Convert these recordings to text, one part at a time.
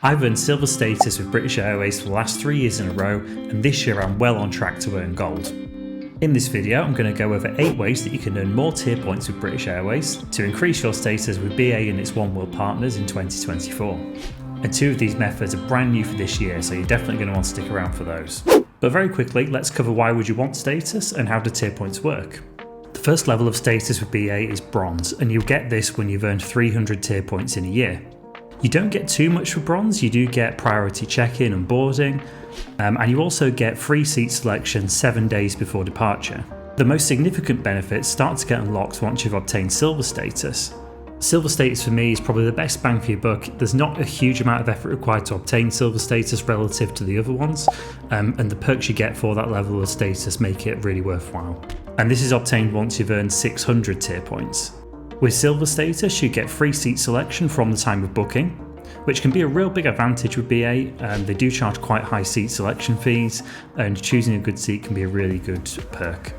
I've earned silver status with British Airways for the last 3 years in a row, and this year I'm well on track to earn gold. In this video, I'm going to go over 8 ways that you can earn more tier points with British Airways to increase your status with BA and its One World partners in 2024. And 2 of these methods are brand new for this year, so you're definitely going to want to stick around for those. But very quickly, let's cover why would you want status and how do tier points work. The first level of status with BA is bronze, and you'll get this when you've earned 300 tier points in a year. You don't get too much for bronze, you do get priority check-in and boarding, and you also get free seat selection 7 days before departure. The most significant benefits start to get unlocked once you've obtained silver status. Silver status for me is probably the best bang for your buck. There's not a huge amount of effort required to obtain silver status relative to the other ones, and the perks you get for that level of status make it really worthwhile. And this is obtained once you've earned 600 tier points. With silver status, you get free seat selection from the time of booking, which can be a real big advantage with BA. They do charge quite high seat selection fees, and choosing a good seat can be a really good perk.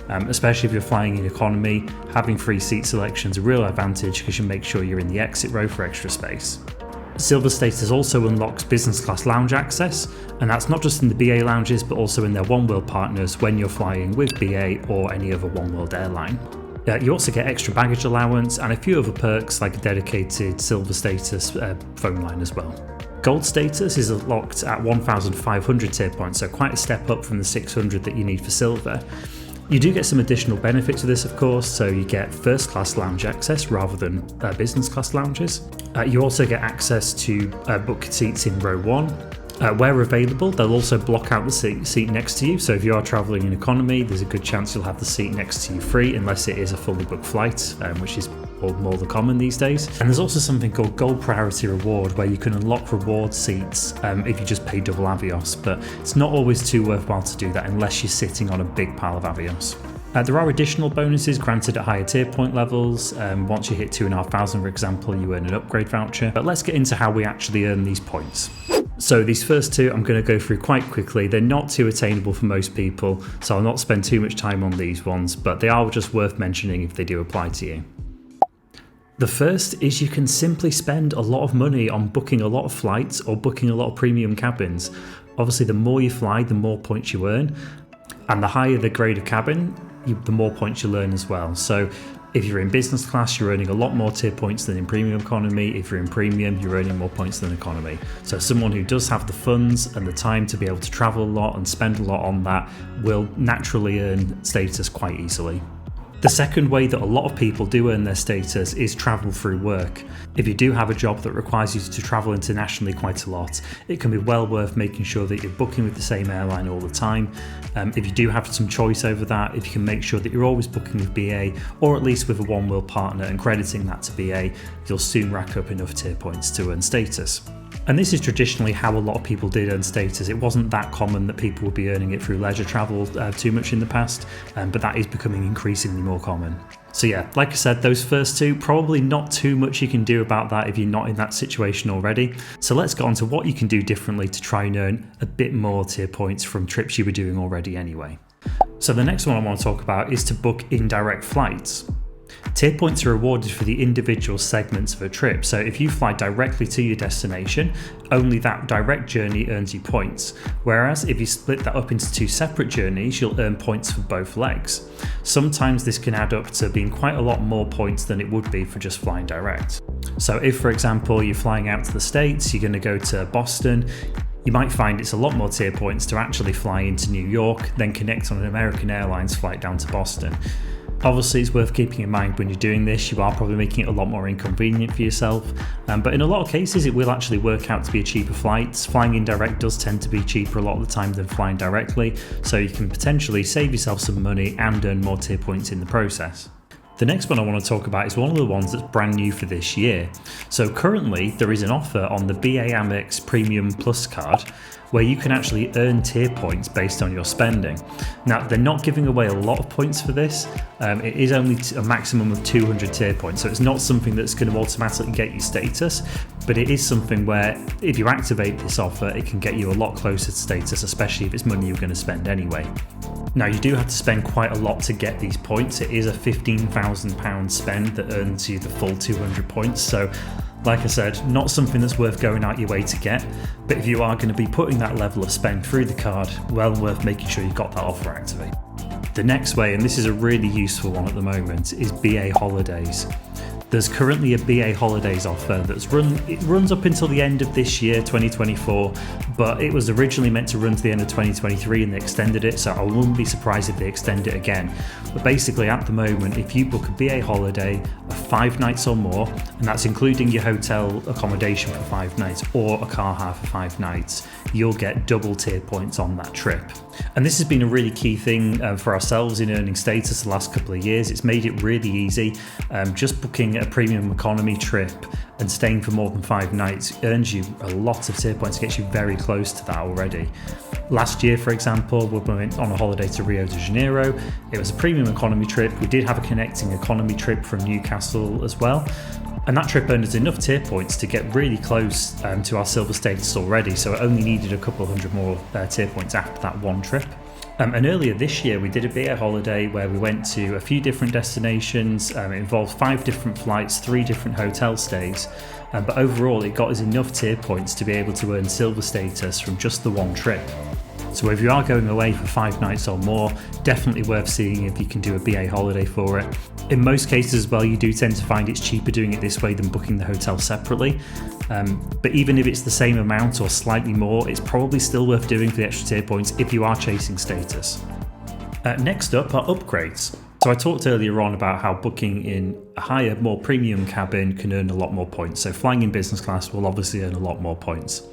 Especially if you're flying in economy, having free seat selection is a real advantage because you make sure you're in the exit row for extra space. Silver status also unlocks business class lounge access, and that's not just in the BA lounges but also in their One World partners when you're flying with BA or any other One World airline. You also get extra baggage allowance and a few other perks like a dedicated silver status phone line as well. Gold status is unlocked at 1,500 tier points, so quite a step up from the 600 that you need for silver. You do get some additional benefits of this, of course, so you get first class lounge access rather than business class lounges. You also get access to book seats in row 1. Where available, they'll also block out the seat next to you, so if you are travelling in economy, there's a good chance you'll have the seat next to you free, unless it is a fully booked flight, which is more than common these days. And there's also something called Gold Priority Reward, where you can unlock reward seats if you just pay double Avios, but it's not always too worthwhile to do that unless you're sitting on a big pile of Avios. There are additional bonuses granted at higher tier point levels. Once you hit 2,500, for example, you earn an upgrade voucher. But let's get into how we actually earn these points. So these first 2 I'm going to go through quite quickly. They're not too attainable for most people, so I'll not spend too much time on these ones, but they are just worth mentioning if they do apply to you. The first is you can simply spend a lot of money on booking a lot of flights or booking a lot of premium cabins. Obviously, the more you fly, the more points you earn, and the higher the grade of cabin, the more points you earn as well. So if you're in business class, you're earning a lot more tier points than in premium economy. If you're in premium, you're earning more points than economy. So someone who does have the funds and the time to be able to travel a lot and spend a lot on that will naturally earn status quite easily. The second way that a lot of people do earn their status is travel through work. If you do have a job that requires you to travel internationally quite a lot, it can be well worth making sure that you're booking with the same airline all the time. If you do have some choice over that, if you can make sure that you're always booking with BA or at least with a One World partner and crediting that to BA, you'll soon rack up enough tier points to earn status. And this is traditionally how a lot of people did earn status. It wasn't that common that people would be earning it through leisure travel too much in the past, but that is becoming increasingly more common. So yeah, like I said, those first 2, probably not too much you can do about that if you're not in that situation already. So let's get on to what you can do differently to try and earn a bit more tier points from trips you were doing already anyway. So the next one I want to talk about is to book indirect flights. Tier points are awarded for the individual segments of a trip, so if you fly directly to your destination, only that direct journey earns you points, whereas if you split that up into 2 separate journeys, you'll earn points for both legs. Sometimes this can add up to being quite a lot more points than it would be for just flying direct. So if, for example, you're flying out to the States, you're going to go to Boston, you might find it's a lot more tier points to actually fly into New York, then connect on an American Airlines flight down to Boston. Obviously, it's worth keeping in mind when you're doing this, you are probably making it a lot more inconvenient for yourself, but in a lot of cases it will actually work out to be a cheaper flight. Flying indirect does tend to be cheaper a lot of the time than flying directly, so you can potentially save yourself some money and earn more tier points in the process. The next one I want to talk about is one of the ones that's brand new for this year. So currently there is an offer on the BA Amex Premium Plus card where you can actually earn tier points based on your spending. Now, they're not giving away a lot of points for this. It is only a maximum of 200 tier points, so it's not something that's going to automatically get you status, but it is something where if you activate this offer, it can get you a lot closer to status, especially if it's money you're going to spend anyway. Now, you do have to spend quite a lot to get these points. It is a £15,000 spend that earns you the full 200 points, so Like I said, not something that's worth going out your way to get, but if you are going to be putting that level of spend through the card, well worth making sure you've got that offer activated. The next way, and this is a really useful one at the moment, is BA Holidays. There's currently a BA Holidays offer it runs up until the end of this year, 2024, but it was originally meant to run to the end of 2023 and they extended it, so I wouldn't be surprised if they extend it again. But basically at the moment, if you book a BA holiday of 5 nights or more, and that's including your hotel accommodation for 5 nights or a car hire for 5 nights, you'll get double tier points on that trip. And this has been a really key thing for ourselves in earning status the last couple of years. It's made it really easy. Just booking a premium economy trip and staying for more than 5 nights earns you a lot of tier points, gets you very close to that already. Last year, for example, we went on a holiday to Rio de Janeiro. It was a premium economy trip. We did have a connecting economy trip from Newcastle as well. And that trip earned us enough tier points to get really close to our silver status already, so it only needed a couple hundred more tier points after that one trip. And earlier this year we did a BA holiday where we went to a few different destinations. It involved 5 different flights, 3 different hotel stays, but overall it got us enough tier points to be able to earn silver status from just the one trip. So if you are going away for 5 nights or more, definitely worth seeing if you can do a BA holiday for it. In most cases as well, you do tend to find it's cheaper doing it this way than booking the hotel separately. But even if it's the same amount or slightly more, it's probably still worth doing for the extra tier points if you are chasing status. Next up are upgrades. So I talked earlier on about how booking in a higher, more premium cabin can earn a lot more points. So flying in business class will obviously earn a lot more points.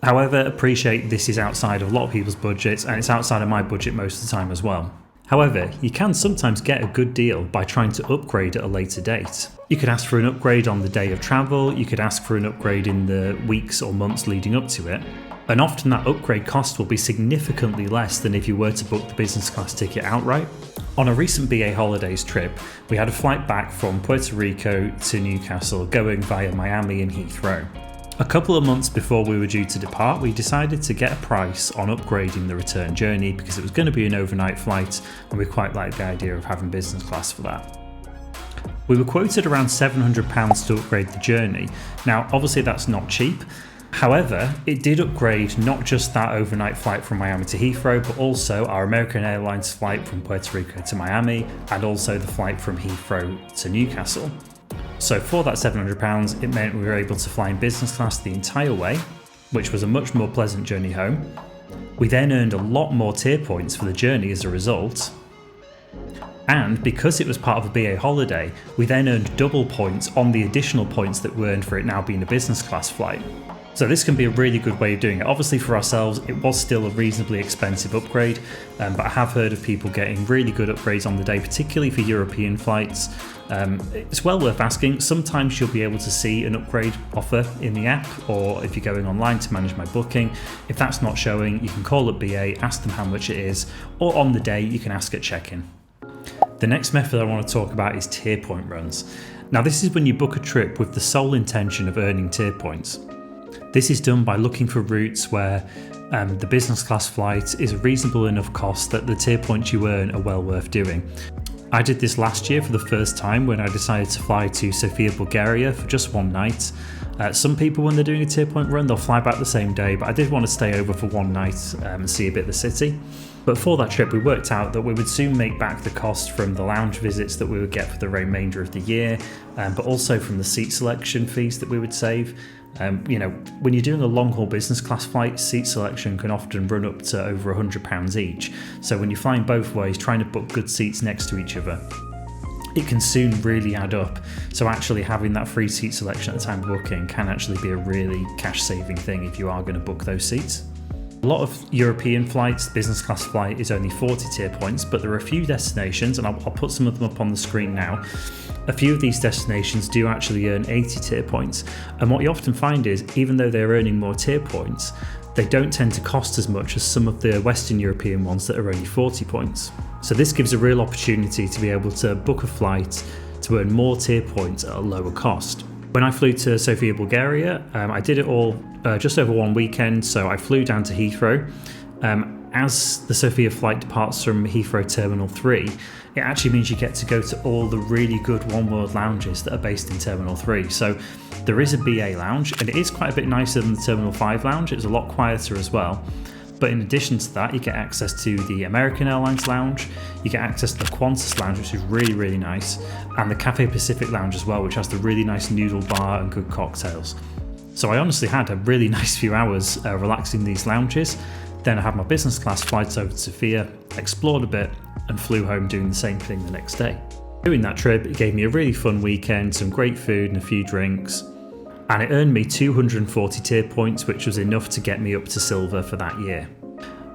However, appreciate this is outside of a lot of people's budgets, and it's outside of my budget most of the time as well. However, you can sometimes get a good deal by trying to upgrade at a later date. You could ask for an upgrade on the day of travel, you could ask for an upgrade in the weeks or months leading up to it, and often that upgrade cost will be significantly less than if you were to book the business class ticket outright. On a recent BA Holidays trip, we had a flight back from Puerto Rico to Newcastle going via Miami and Heathrow. A couple of months before we were due to depart, we decided to get a price on upgrading the return journey because it was going to be an overnight flight and we quite liked the idea of having business class for that. We were quoted around £700 to upgrade the journey. Now obviously that's not cheap, however it did upgrade not just that overnight flight from Miami to Heathrow, but also our American Airlines flight from Puerto Rico to Miami and also the flight from Heathrow to Newcastle. So for that £700, it meant we were able to fly in business class the entire way, which was a much more pleasant journey home. We then earned a lot more tier points for the journey as a result. And because it was part of a BA holiday, we then earned double points on the additional points that we earned for it now being a business class flight. So this can be a really good way of doing it. Obviously for ourselves, it was still a reasonably expensive upgrade, but I have heard of people getting really good upgrades on the day, particularly for European flights. It's well worth asking. Sometimes you'll be able to see an upgrade offer in the app, or if you're going online to manage my booking. If that's not showing, you can call up BA, ask them how much it is, or on the day you can ask at check-in. The next method I want to talk about is tier point runs. Now this is when you book a trip with the sole intention of earning tier points. This is done by looking for routes where the business class flight is a reasonable enough cost that the tier points you earn are well worth doing. I did this last year for the first time when I decided to fly to Sofia, Bulgaria for just one night. Some people, when they're doing a tier point run, they'll fly back the same day, but I did want to stay over for one night and see a bit of the city. But for that trip, we worked out that we would soon make back the cost from the lounge visits that we would get for the remainder of the year, but also from the seat selection fees that we would save. When you're doing a long haul business class flight, seat selection can often run up to over £100 each. So when you're flying both ways, trying to book good seats next to each other, it can soon really add up. So actually having that free seat selection at the time of booking can actually be a really cash saving thing if you are going to book those seats. A lot of European flights, business class flight is only 40 tier points, but there are a few destinations, and I'll put some of them up on the screen now. A few of these destinations do actually earn 80 tier points, and what you often find is, even though they're earning more tier points, they don't tend to cost as much as some of the Western European ones that are only 40 points. So this gives a real opportunity to be able to book a flight to earn more tier points at a lower cost. When I flew to Sofia, Bulgaria, I did it all just over one weekend, so I flew down to Heathrow. as the Sofia flight departs from Heathrow Terminal 3, it actually means you get to go to all the really good One World lounges that are based in Terminal 3. So there is a BA lounge, and it is quite a bit nicer than the Terminal 5 lounge. It's a lot quieter as well. But in addition to that, you get access to the American Airlines lounge, you get access to the Qantas lounge, which is really, really nice, and the Cathay Pacific lounge as well, which has the really nice noodle bar and good cocktails. So I honestly had a really nice few hours relaxing in these lounges. Then I had my business class flights over to Sofia, explored a bit, and flew home doing the same thing the next day. Doing that trip, it gave me a really fun weekend, some great food and a few drinks, and it earned me 240 tier points, which was enough to get me up to silver for that year.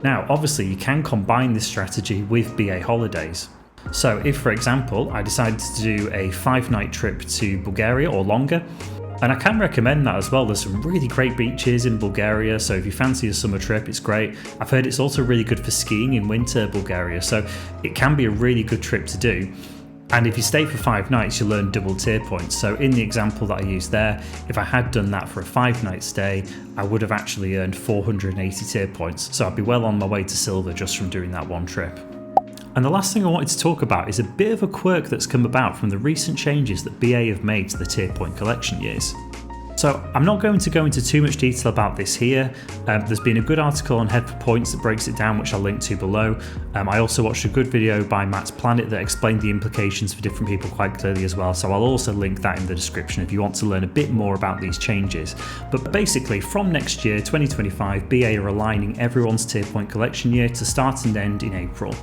Now, obviously you can combine this strategy with BA holidays. So if, for example, I decided to do a 5-night trip to Bulgaria or longer, and I can recommend that as well. There's some really great beaches in Bulgaria, so if you fancy a summer trip, it's great. I've heard it's also really good for skiing in winter Bulgaria, so it can be a really good trip to do. And if you stay for 5 nights, you'll earn double tier points. So in the example that I used there, if I had done that for a 5-night stay, I would have actually earned 480 tier points. So I'd be well on my way to silver just from doing that one trip. And the last thing I wanted to talk about is a bit of a quirk that's come about from the recent changes that BA have made to the tier point collection years. So I'm not going to go into too much detail about this here. There's been a good article on Head for Points that breaks it down, which I'll link to below. I also watched a good video by Matt's Planet that explained the implications for different people quite clearly as well, so I'll also link that in the description if you want to learn a bit more about these changes. But basically, from next year, 2025, BA are aligning everyone's tier point collection year to start and end in April.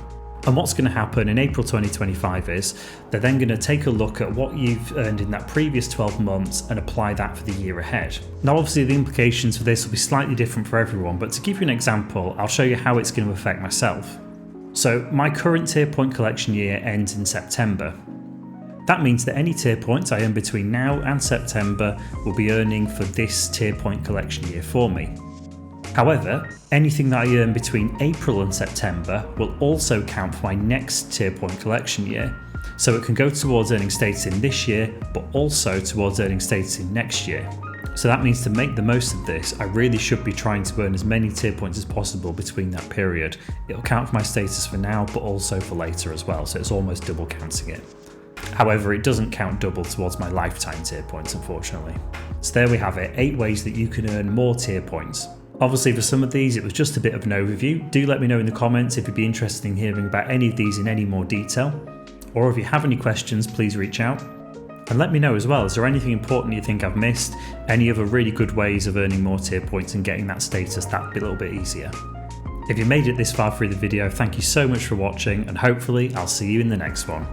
And what's going to happen in April 2025 is they're then going to take a look at what you've earned in that previous 12 months and apply that for the year ahead. Now obviously the implications for this will be slightly different for everyone, but to give you an example, I'll show you how it's going to affect myself. So my current tier point collection year ends in September. That means that any tier points I earn between now and September will be earning for this tier point collection year for me. However, anything that I earn between April and September will also count for my next tier point collection year. So it can go towards earning status in this year, but also towards earning status in next year. So that means to make the most of this, I really should be trying to earn as many tier points as possible between that period. It'll count for my status for now, but also for later as well, so it's almost double counting it. However, it doesn't count double towards my lifetime tier points, unfortunately. So there we have it, 8 ways that you can earn more tier points. Obviously for some of these it was just a bit of an overview. Do let me know in the comments if you'd be interested in hearing about any of these in any more detail. Or if you have any questions, please reach out. And let me know as well, is there anything important you think I've missed? Any other really good ways of earning more tier points and getting that status that little bit easier? If you made it this far through the video, thank you so much for watching, and hopefully I'll see you in the next one.